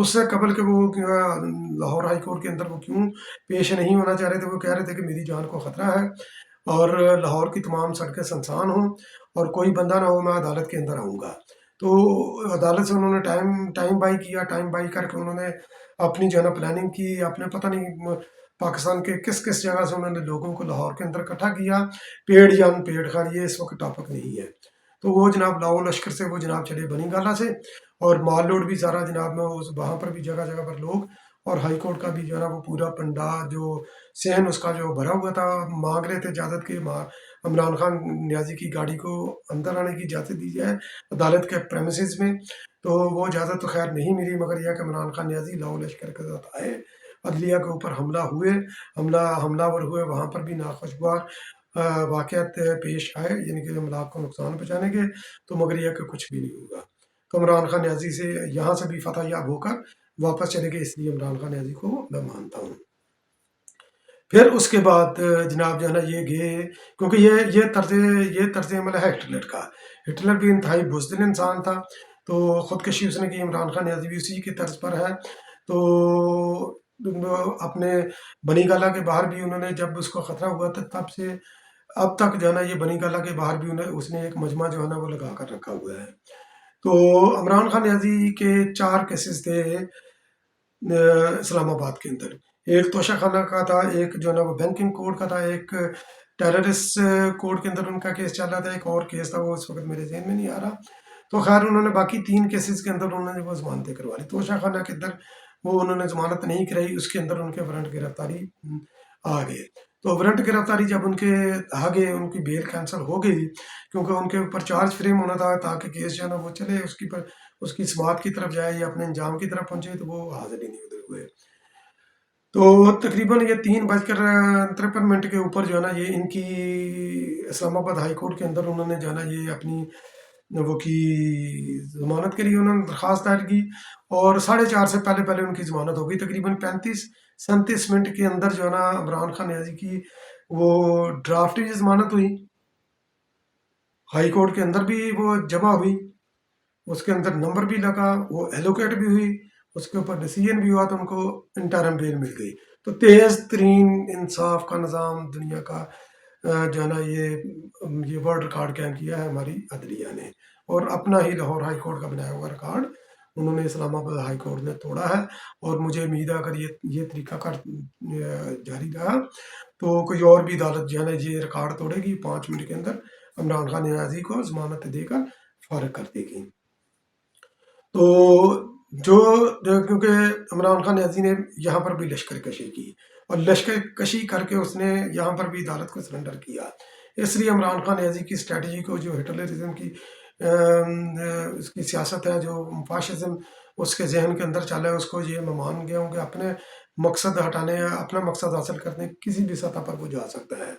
اس سے قبل کہ وہ لاہور ہائی کورٹ کے اندر وہ کیوں پیش نہیں ہونا چاہ رہے تھے، وہ کہہ رہے تھے کہ میری جان کو خطرہ ہے اور لاہور کی تمام سڑکیں سنسان ہوں اور کوئی بندہ نہ ہو، میں عدالت کے اندر آؤں گا۔ تو عدالت سے انہوں نے ٹائم بائی کیا، ٹائم بائی کر کے انہوں نے اپنی جو ہے نا پلاننگ کی، اپنے پتہ نہیں پاکستان کے کس کس جگہ سے انہوں نے لوگوں کو لاہور کے اندر اکٹھا کیا، پیڑ یا ان پیڑ، خیر یہ اس وقت ٹاپک نہیں ہے۔ تو وہ جناب لاہور لشکر سے وہ جناب چلے بنی گالا سے، اور مال لوڈ بھی سارا جناب میں وہاں پر بھی جگہ جگہ پر لوگ، اور ہائی کورٹ کا بھی جو ہے نا وہ پورا پنڈا جو سین اس کا جو بھرا ہوا تھا، مانگ رہے تھے اجازت کے عمران خان نیازی کی گاڑی کو اندر آنے کی اجازت دی جائے عدالت کے پریمیسز میں۔ تو وہ اجازت تو خیر نہیں ملی، مگر یہ کہ عمران خان نیازی لاہور لشکر کے ساتھ آئے، عدلیہ کے اوپر حملہ ور ہوئے، وہاں پر بھی ناخوشگوار واقعات پیش آئے، یعنی کہ املاک کو نقصان پہنچانے کے، تو مگر یہ کہ کچھ بھی نہیں ہوگا۔ تو عمران خان نیازی سے یہاں سے بھی فتح یاب ہو کر واپس چلے گئے، اس لیے عمران خان نیازی کو میں مانتا ہوں۔ پھر اس کے بعد جناب جو ہے نا یہ گئے، کیونکہ یہ طرز عمل ہے ہٹلر کا۔ ہٹلر بھی انتہائی بزدل انسان تھا، تو خودکشی اس نے کی، عمران خان نیازی بھی اسی کی طرز پر ہے۔ تو اپنے بنی گالہ کے باہر بھی انہوں نے، جب اس کو خطرہ ہوا تھا تب سے اب تک جو ہے نا یہ بنی گالہ کے باہر بھی اس نے ایک مجمع جو ہے نا وہ لگا کر رکھا ہوا ہے۔ تو عمران خان نیازی کے 4 کیسز تھے اسلام آباد کے اندر، ایک توشہ خانہ کا تھا، ایک جو ہے نا وہ بینکنگ کوڈ کا تھا، ایک ٹیررسٹ کوڈ کے اندر ان کا کیس چل رہا تھا، ایک اور کیس تھا وہ اس وقت میرے ذہن میں نہیں آ رہا۔ تو خیر انہوں نے باقی 3 کیسز کے اندر انہوں نے وہ ضمانتیں کروا لی۔ توشہ خانہ کے اندر وہ انہوں نے ضمانت نہیں کرائی، اس کے اندر ان کے وارنٹ گرفتاری آ گئے۔ تو وارنٹ گرفتاری جب ان کے آ گئے، ان کی بیل کینسل ہو گئی، کیونکہ ان کے اوپر چارج فریم ہونا تھا تاکہ کیس جو ہے نا وہ چلے، اس کی سماعت کی طرف جائے یا اپنے انجام کی طرف پہنچے، تو وہ حاضر ہی نہیں ادھر ہوئے۔ تو تقریباً یہ 3:53 کے اوپر جو ہے نا یہ ان کی اسلام آباد ہائی کورٹ کے اندر انہوں نے جو ہے نا یہ اپنی وہ کی ضمانت کے لیے انہوں نے درخواست دائر کی، اور 4:30 سے پہلے ان کی ضمانت ہو گئی۔ تقریباً 35-37 منٹ کے اندر جو ہے نا عمران خان نیازی کی وہ ڈرافٹ بھی ضمانت ہوئی، ہائی کورٹ کے اندر بھی وہ جمع ہوئی، اس کے اندر نمبر بھی لگا، وہ ایلوکیٹ بھی ہوئی، اس کے اوپر ڈیسیجن بھی ہوا، تو ان کو انٹرم بیل مل گئی۔ تو تیز ترین انصاف کا نظام دنیا کا جو ہے نا یہ ورلڈ ریکارڈ قائم کیا ہے ہماری عدلیہ نے، اور اپنا ہی لاہور ہائی کورٹ کا بنایا ہوا ریکارڈ انہوں نے اسلام آباد ہائی کورٹ نے توڑا ہے۔ اور مجھے امید ہے اگر یہ طریقہ کار جاری رہا تو کوئی اور بھی عدالت جو ہے نا یہ ریکارڈ توڑے گی، 5 منٹ کے اندر عمران خان نیازی کو ضمانت دے کر فارغ کر دے گی۔ تو کیونکہ عمران خان نیازی نے یہاں پر بھی لشکر کشی کی، اور لشکر کشی کر کے اس نے یہاں پر بھی عدالت کو سرنڈر کیا، اس لیے عمران خان نیازی کی اسٹریٹجی کو، جو ہٹلرزم کی اس کی سیاست ہے، جو فاشزم اس کے ذہن کے اندر چلا ہے، اس کو یہ میں مان گیا ہوں کہ اپنے مقصد ہٹانے یا اپنا مقصد حاصل کرنے کسی بھی سطح پر وہ جا سکتا ہے۔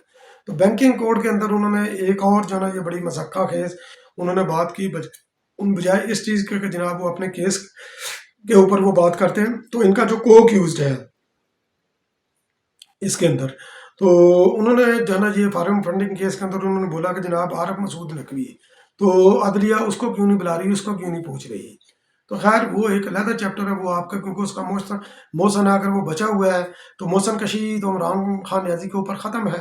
تو بینکنگ کوڈ کے اندر انہوں نے ایک اور جو ہے نا یہ بڑی مضحکہ خیز انہوں نے بات کی، ان بجائے اس چیز کے کہ جناب وہ اپنے کیس کے اوپر وہ بات کرتے ہیں، تو ان کا جو کوک یوزڈ ہے اس کے اندر، تو انہوں نے جو ہے نا یہ فارم فنڈنگ کیس کے اندر انہوں نے بولا کہ جناب عارف مسعود نقوی، تو عدلیہ اس کو کیوں نہیں بلا رہی، اس کو کیوں نہیں پوچھ رہی۔ تو خیر وہ ایک علیحدہ چیپٹر ہے وہ آپ کا، کیونکہ اس کا موشن اگر وہ بچا ہوا ہے تو موشن کشی تو عمران خان نیازی کے اوپر ختم ہے۔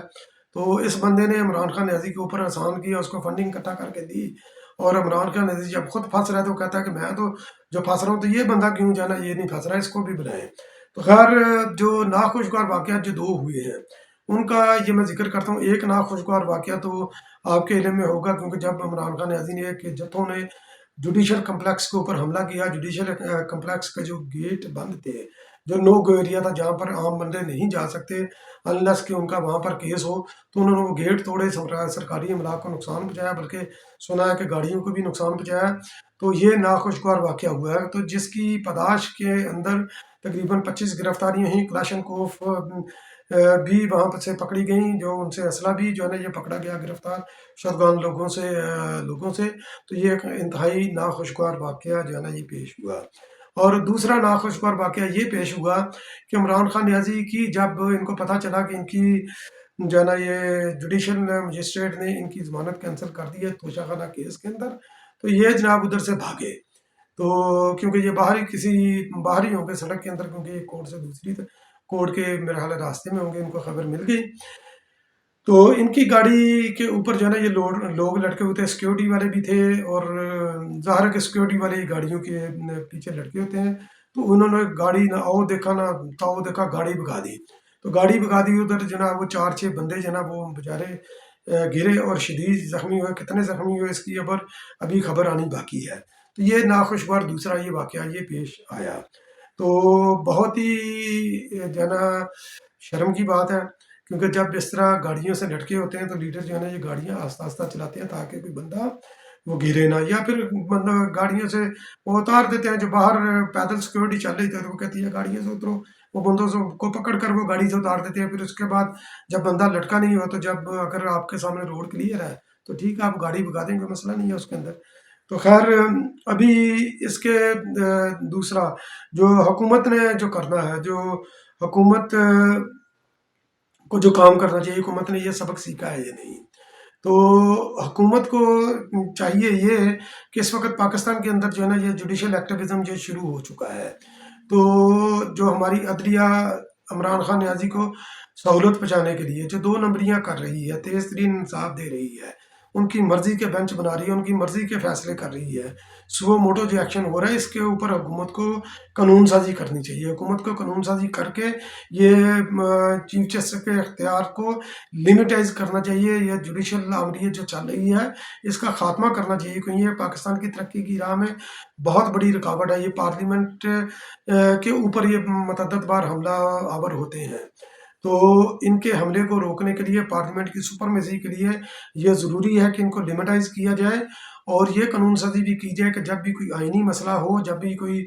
تو اس بندے نے عمران خان نیازی کے اوپر احسان کیا، اس کو فنڈنگ اکٹھا کر کے دی، اور عمران خان نیازی جب خود پھنس رہا ہے تو کہتا ہے کہ میں تو جو پھنس رہا ہوں، تو یہ بندہ کیوں جانا یہ نہیں پھنس رہا ہے، اس کو بھی بلائیں۔ تو خیر جو ناخوشگوار واقعات جو 2 ہوئے ہیں ان کا یہ میں ذکر کرتا ہوں۔ ایک ناخوشگوار واقعہ تو آپ کے علم میں ہوگا، کیونکہ جب عمران خان نیازی نے کہ جتھوں نے جوڈیشل کمپلیکس کے اوپر حملہ کیا، جوڈیشل کمپلیکس کے جو گیٹ بند تھے، جو نو گو ایریا تھا جہاں پر عام بندے نہیں جا سکتے انلیس کہ ان کا وہاں پر کیس ہو، تو انہوں نے وہ گیٹ توڑے، سرکاری املاک کو نقصان پہنچایا، بلکہ سنا ہے کہ گاڑیوں کو بھی نقصان پہنچایا۔ تو یہ ناخوشگوار واقعہ ہوا ہے، تو جس کی پاداش کے اندر تقریباً 25 گرفتاریاں ہیں، کلاشنکوف بھی وہاں پر سے پکڑی گئیں، جو ان سے اسلحہ بھی جو ہے نا یہ پکڑا گیا گرفتار شدگان لوگوں سے۔ تو یہ ایک انتہائی ناخوشگوار واقعہ جو ہے نا یہ پیش ہوا۔ اور دوسرا ناخوشگوار واقعہ یہ پیش ہوا کہ عمران خان نیازی کی جب ان کو پتہ چلا کہ ان کی جو ہے نا یہ جوڈیشل مجسٹریٹ نے ان کی ضمانت کینسل کر دی ہے توشہ خانہ کیس کے اندر، تو یہ جناب ادھر سے بھاگے۔ تو کیونکہ یہ باہر ہی ہوں گے سڑک کے اندر، کیونکہ ایک کوٹ سے دوسری کوٹ کے میرا خیال ہے راستے میں ہوں گے، ان کو خبر مل گئی. تو ان کی گاڑی کے اوپر جو ہے نا یہ لوگ لٹکے ہوتے ہیں، سیکیورٹی والے بھی تھے، اور ظاہر ہے کہ سیکیورٹی والے گاڑیوں کے پیچھے لٹکے ہوتے ہیں. تو انہوں نے گاڑی نہ آؤ دیکھا نہ تاؤ دیکھا، گاڑی بگا دی. تو گاڑی بگا دی، ادھر جناب وہ 4-6 بندے جناب وہ بیچارے گرے اور شدید زخمی ہوئے. کتنے زخمی ہوئے اس کی ابھی خبر آنی باقی ہے. تو یہ ناخوشگوار دوسرا یہ واقعہ یہ پیش آیا. تو بہت ہی جو ہے نا شرم کی بات ہے، کیونکہ جب اس طرح گاڑیوں سے لٹکے ہوتے ہیں تو لیڈر جو ہے نا یہ گاڑیاں آہستہ آہستہ چلاتے ہیں تاکہ کوئی بندہ وہ گرے نہ، یا پھر بندہ گاڑیوں سے وہ اتار دیتے ہیں. جو باہر پیدل سیکورٹی چل رہی تھی تو وہ کہتی ہے گاڑیوں سے اترو، وہ بندوں کو پکڑ کر وہ گاڑی سے اتار دیتے ہیں. پھر اس کے بعد جب بندہ لٹکا نہیں ہوا تو جب اگر آپ کے سامنے روڈ کلیئر ہے تو ٹھیک ہے آپ گاڑی بگا دیں گے، مسئلہ نہیں ہے اس کے اندر. تو خیر ابھی اس کے دوسرا جو حکومت نے جو کرنا ہے، جو حکومت کو جو کام کرنا چاہیے، حکومت نے یہ سبق سیکھا ہے یا نہیں. تو حکومت کو چاہیے یہ کہ اس وقت پاکستان کے اندر جو ہے نا یہ جوڈیشل ایکٹیویزم جو شروع ہو چکا ہے. تو جو ہماری عدلیہ عمران خان نیازی کو سہولت پہنچانے کے لیے جو 2 نمبریاں کر رہی ہے، تیز ترین انصاف دے رہی ہے، ان کی مرضی کے بینچ بنا رہی ہے، ان کی مرضی کے فیصلے کر رہی ہے، سو موٹو جو ایکشن ہو رہا ہے اس کے اوپر حکومت کو قانون سازی کرنی چاہیے. حکومت کو قانون سازی کر کے یہ چیف جسٹس کے اختیار کو لمیٹائز کرنا چاہیے. یہ جوڈیشل عملیت جو چل رہی ہے اس کا خاتمہ کرنا چاہیے، کیونکہ یہ پاکستان کی ترقی کی راہ میں بہت بڑی رکاوٹ ہے. یہ پارلیمنٹ کے اوپر یہ متعدد بار حملہ آور ہوتے ہیں. تو ان کے حملے کو روکنے کے لیے پارلیمنٹ کی سپرمیسی کے لیے یہ ضروری ہے کہ ان کو لمیٹائز کیا جائے، اور یہ قانون سازی بھی کی جائے کہ جب بھی کوئی آئینی مسئلہ ہو، جب بھی کوئی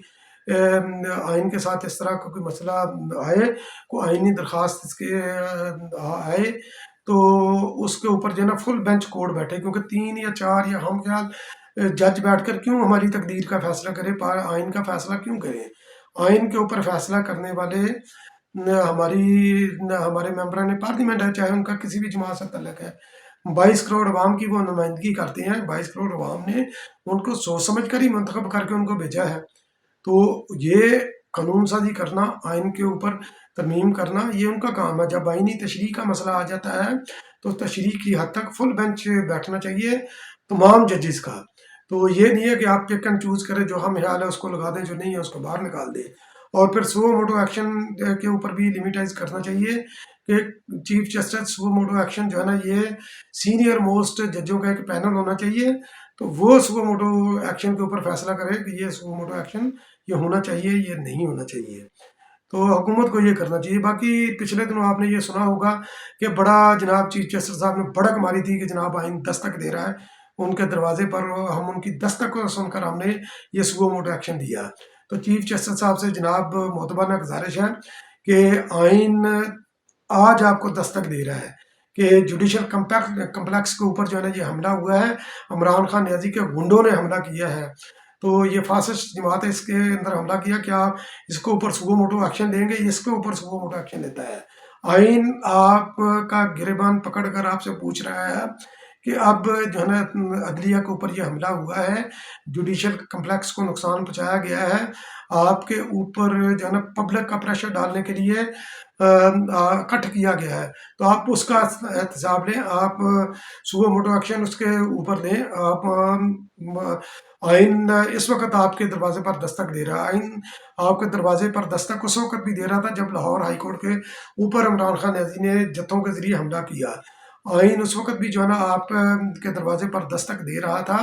آئین کے ساتھ اس طرح کا کوئی مسئلہ آئے، کوئی آئینی درخواست اس کے آئے، تو اس کے اوپر جو ہے نا فل بینچ کوڈ بیٹھے. کیونکہ 3 یا 4 یا ہم خیال جج بیٹھ کر کیوں ہماری تقدیر کا فیصلہ کرے، آئین کا فیصلہ کیوں کریں. آئین کے اوپر فیصلہ کرنے والے ہمارے ممبران پارلیمنٹ ہے، چاہے ان کا کسی بھی جماعت سے تعلق ہے. 22 کروڑ عوام کی وہ نمائندگی کرتے ہیں. 22 کروڑ عوام نے ان کو سوچ سمجھ کر ہی منتخب کر کے ان کو بھیجا ہے. تو یہ قانون سازی کرنا، آئین کے اوپر ترمیم کرنا، یہ ان کا کام ہے. جب آئینی تشریح کا مسئلہ آ جاتا ہے تو تشریح کی حد تک فل بینچ بیٹھنا چاہیے تمام ججز کا. تو یہ نہیں ہے کہ آپ پک اینڈ چوز کریں، جو ہم خیال ہے اس کو لگا دیں، جو نہیں ہے اس کو باہر نکال دیں. اور پھر سو موٹو ایکشن کے اوپر بھی لمیٹائز کرنا چاہیے کہ chief justice so motto action جو ہے نا یہ سینئر موسٹ ججوں کا ایک پینل ہونا چاہیے. تو وہ سو موٹو ایکشن کے اوپر فیصلہ کرے کہ یہ سو موٹو ایکشن یہ ہونا چاہیے، یہ نہیں ہونا چاہیے. تو حکومت کو یہ کرنا چاہیے. باقی پچھلے دنوں آپ نے یہ سنا ہوگا کہ بڑا جناب چیف جسٹس صاحب نے بڑک ماری تھی کہ جناب آئین دستک دے رہا ہے ان کے دروازے پر. ہم ان کی دستک کو سن کر ہم نے یہ سو موٹو ایکشن دیا. تو چیف جسٹس صاحب سے جناب معتبرانہ گزارش ہے کہ آئین آج آپ کو دستک دے رہا ہے کہ جوڈیشل کمپلیکس کے اوپر جو ہے نا یہ حملہ ہوا ہے، عمران خان نیازی کے گنڈوں نے حملہ کیا ہے. تو یہ فاسسٹ جماعت ہے، اس کے اندر حملہ کیا. کیا آپ اس کے اوپر سو موٹو ایکشن لیں گے؟ اس کے اوپر سو موٹو ایکشن لیتا ہے. آئین آپ کا گریبان پکڑ کر آپ سے پوچھ رہا ہے کہ اب جو ہے نا عدلیہ کے اوپر یہ حملہ ہوا ہے، جوڈیشل کمپلیکس کو نقصان پہنچایا گیا ہے، آپ کے اوپر جو ہے نا پبلک کا پریشر ڈالنے کے لیے کٹ کیا گیا ہے. تو آپ اس کا احتساب لیں، آپ سو موٹو ایکشن اس کے اوپر لیں. آپ آئین اس وقت آپ کے دروازے پر دستک دے رہا ہے. آئین آپ کے دروازے پر دستک اس وقت بھی دے رہا تھا جب لاہور ہائی کورٹ کے اوپر عمران خان نیازی نے جتھوں کے ذریعے حملہ کیا. آئین اس وقت بھی جو ہے نا آپ کے دروازے پر دستک دے رہا تھا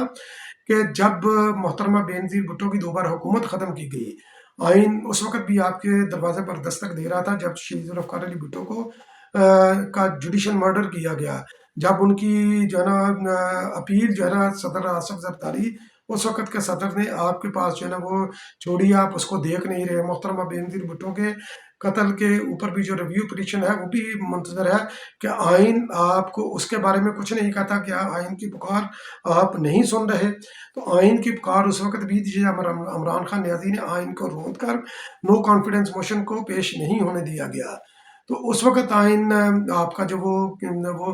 کہ جب محترمہ بینظیر بھٹو کی 2 بار حکومت ختم کی گئی. آئین اس وقت بھی آپ کے دروازے پر دستک دے رہا تھا جب شہید ذوالفقار علی بھٹو کو کا جوڈیشل مرڈر کیا گیا. جب ان کی جو ہے نا اپیل جو ہے نا صدر آصف زرداری اس وقت کے صدر نے آپ کے پاس جو ہے نا وہ چھوڑی، آپ اس کو دیکھ نہیں رہے. محترمہ بینظیر بھٹو کے قتل کے اوپر بھی جو ریویو پٹیشن ہے وہ بھی منتظر ہے کہ آئین آپ کو اس کے بارے میں کچھ نہیں کہتا. کہ آئین کی پکار آپ نہیں سن رہے. تو آئین کی پکار اس وقت بھی دی جب عمران خان نیازی نے آئین کو روند کر نو کانفیڈنس موشن کو پیش نہیں ہونے دیا گیا. تو اس وقت آئین آپ کا جو وہ